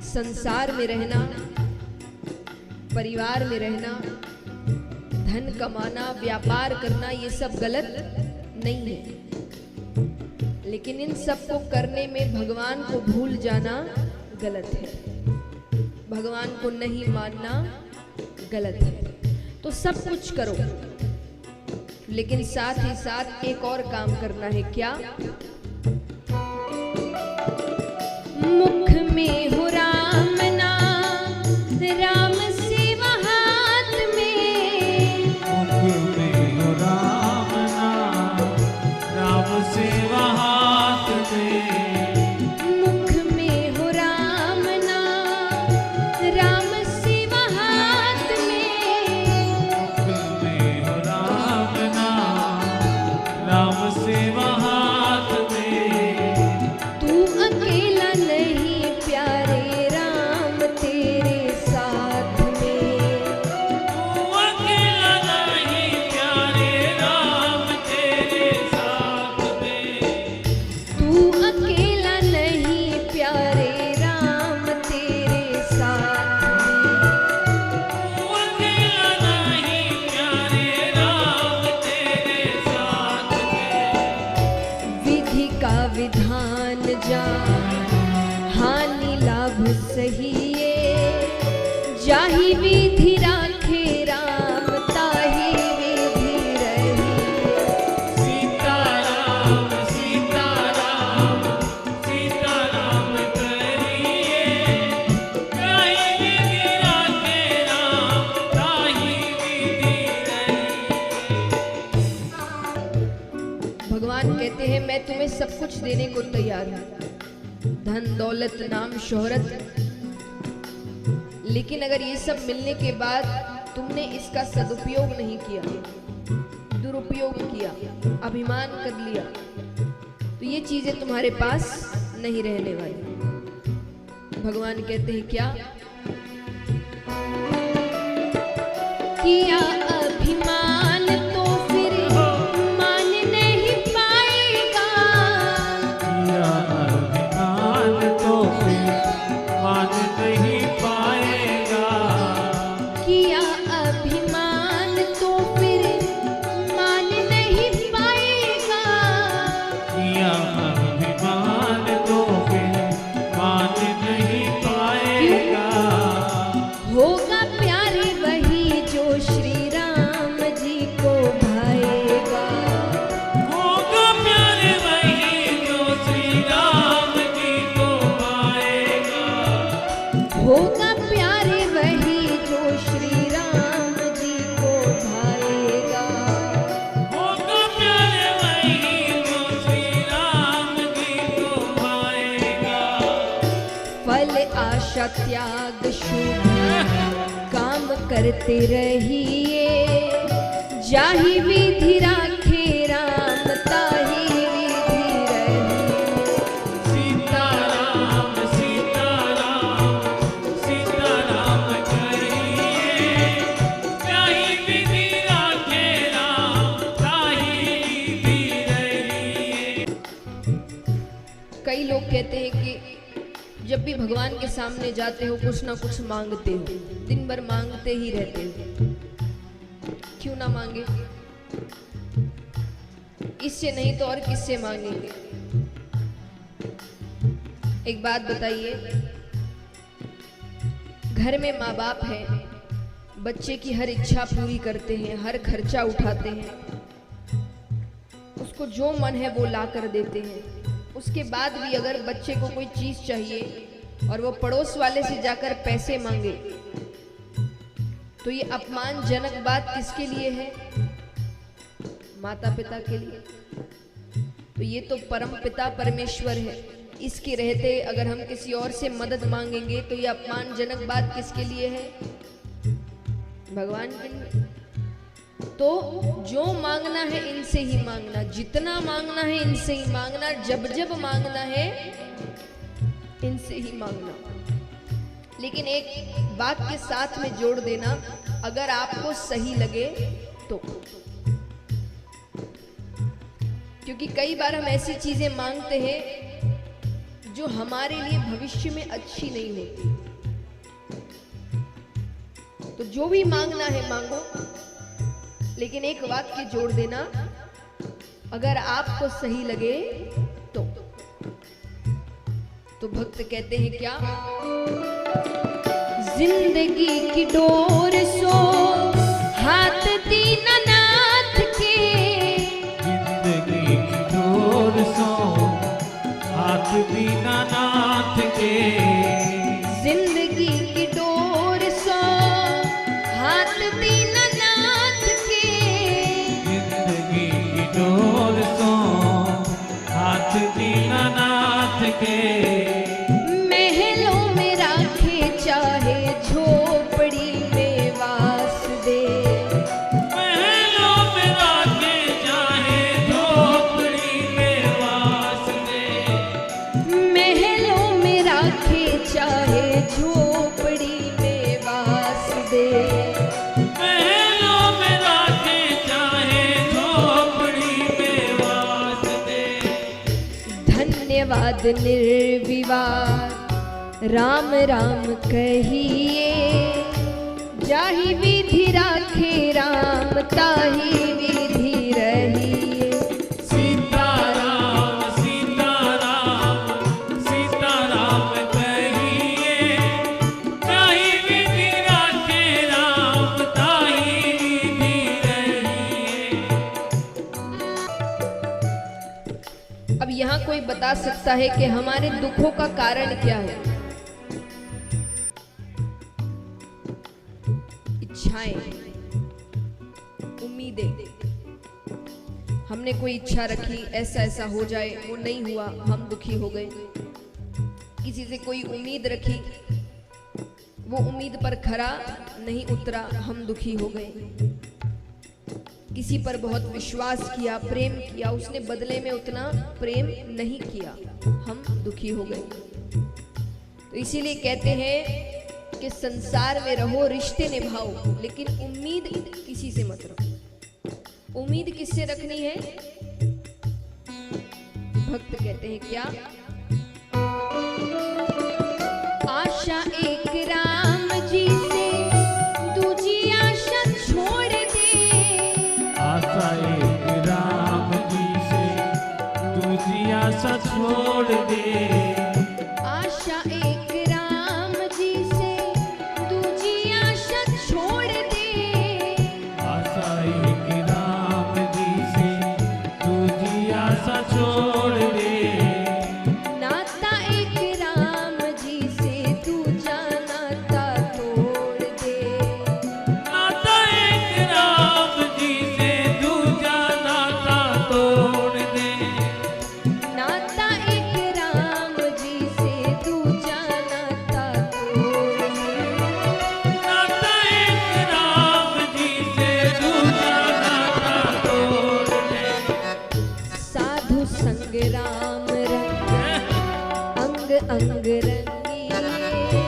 संसार में रहना, परिवार में रहना, धन कमाना, व्यापार करना, ये सब गलत नहीं है, लेकिन इन सब को करने में भगवान को भूल जाना गलत है, भगवान को नहीं मानना गलत है। तो सब कुछ करो, लेकिन साथ ही साथ एक और काम करना है। क्या? मुख में हो राम नाम, राम सेवा हाथ में। मुख में हो राम नाम, राम सेवा हाथ में। मुख में हो राम नाम, राम सेवा हाथ में। मुख में हो राम नाम, राम सेवा हाथ में। तू अकेला नहीं प्यारे, राम तेरे साथ में। तू अकेला नहीं प्यारे, राम तेरे साथ में। तू अकेला नहीं प्यारे, राम तेरे साथ में। तू अकेला नहीं प्यारे, राम तेरे साथ में। विधि का विधान जान, हानि लाभ सहिए। जाहि विधि राखे राम, ताहि विधि रहिए। सीताराम सीताराम सीताराम करिए। ताहि विधि राखे राम, ताहि विधि रहिए। भगवान कहते हैं मैं तुम्हें सब कुछ देने को तैयार हूं, धन दौलत नाम शोहरत, लेकिन अगर ये सब मिलने के बाद तुमने इसका सदुपयोग नहीं किया, दुरुपयोग किया, अभिमान कर लिया, तो ये चीजें तुम्हारे पास नहीं रहने वाली। भगवान कहते हैं क्या? किया अभिमान तो फिर मान नहीं पाएगा। किया अभिमान तो फिर मान नहीं पाएगा। किया अभिमान तो फिर मान नहीं पाएगा। किया अभिमान तो फिर मान नहीं पाएगा। होगा प्यारे वही जो श्री राम जी को भाएगा। होगा प्यारे वही जो श्री राम जी को पाएगा। होगा प्यारे वही जो श्री राम जी को भाएगा। होगा प्यारे वही जो श्री राम जी को पाएगा। फल आशा त्याग शुभ काम करते रहिए। जाहि विधि राखे राम, ताहि विधि रहिए। सीताराम सीताराम सीताराम करिए। ताहि विधि राखे राम, ताहि विधि रहिए। कई लोग कहते हैं कि जब भी भगवान के सामने जाते हो कुछ ना कुछ मांगते हो, दिन भर मांगते ही रहते हो। क्यों ना मांगे? इससे नहीं तो और किससे मांगेंगे? एक बात बताइए, घर में माँ बाप है, बच्चे की हर इच्छा पूरी करते हैं, हर खर्चा उठाते हैं, उसको जो मन है वो ला कर देते हैं। उसके बाद भी अगर बच्चे को कोई चीज चाहिए और वो पड़ोस वाले से जाकर पैसे मांगे, तो ये अपमानजनक बात किसके लिए है? माता पिता के लिए। तो ये तो परम पिता परमेश्वर है, इसके रहते अगर हम किसी और से मदद मांगेंगे तो ये अपमानजनक बात किसके लिए है? भगवान के लिए। तो जो मांगना है इनसे ही मांगना, जितना मांगना है इनसे ही मांगना, जब जब मांगना है इनसे ही मांगना। लेकिन एक बात के साथ में जोड़ देना, अगर आपको सही लगे तो, क्योंकि कई बार हम ऐसी चीजें मांगते हैं जो हमारे लिए भविष्य में अच्छी नहीं होती। तो जो भी मांगना है मांगो, लेकिन एक वाक्य जोड़ देना, अगर आपको सही लगे तो भक्त कहते हैं क्या? जिंदगी की डोर सो हाथ दीनानाथ के, जिंदगी की डोर सो हाथ दीनानाथ के, जिंदगी की डोर सो हाथ दीनानाथ के, जिंदगी की डोर सो हाथ दीनानाथ के, महलों में राखे चाहे झोपड़ी में वास दे, महलों में राखे चाहे झोपड़ी में वास दे, महलों में राखे चाहे झोपड़ी में वास दे, महलों में राखे चाहे झोपड़ी में वास दे। धन्यवाद निर्विवाद राम राम कहिए, जाहि विधि राखे राम ताहि विधि रहिए। सीताराम सीताराम सीताराम कहिए, ताहि विधि राखे राम ताहि विधि रहिए। अब यहाँ कोई बता सकता है कि हमारे दुखों का कारण क्या है? इच्छाएं, उम्मीदें। हमने कोई इच्छा रखी, ऐसा ऐसा हो जाए, वो नहीं हुआ, हम दुखी हो गए। किसी से कोई उम्मीद रखी, वो उम्मीद पर खरा नहीं उतरा, हम दुखी हो गए। किसी पर बहुत विश्वास किया, प्रेम किया, उसने बदले में उतना प्रेम नहीं किया, हम दुखी हो गए। तो इसीलिए कहते हैं कि संसार में रहो, रिश्ते निभाओ, लेकिन उम्मीद किसी से मत रखो। उम्मीद किससे रखनी है? भक्त कहते हैं क्या? आशा एक राम जी से दूजी आशा छोड़ दे, आशा एक राम जी से दूजी आशा छोड़ दे, आशा एक राम जी से दूजी आशा छोड़ दे, आशा एक राम जी से दूजी आशा छोड़ दे, नाता एक राम जी से दूजा नाता तोड़ दे, नाता एक राम जी से दूजा नाता तोड़ दे, नाता एक राम जी से दूजा नाता तोड़ दे। नाता एक राम जी से दूजा नाता तोड़ दे। साधु संग राम रंग अंग अंग रंगी,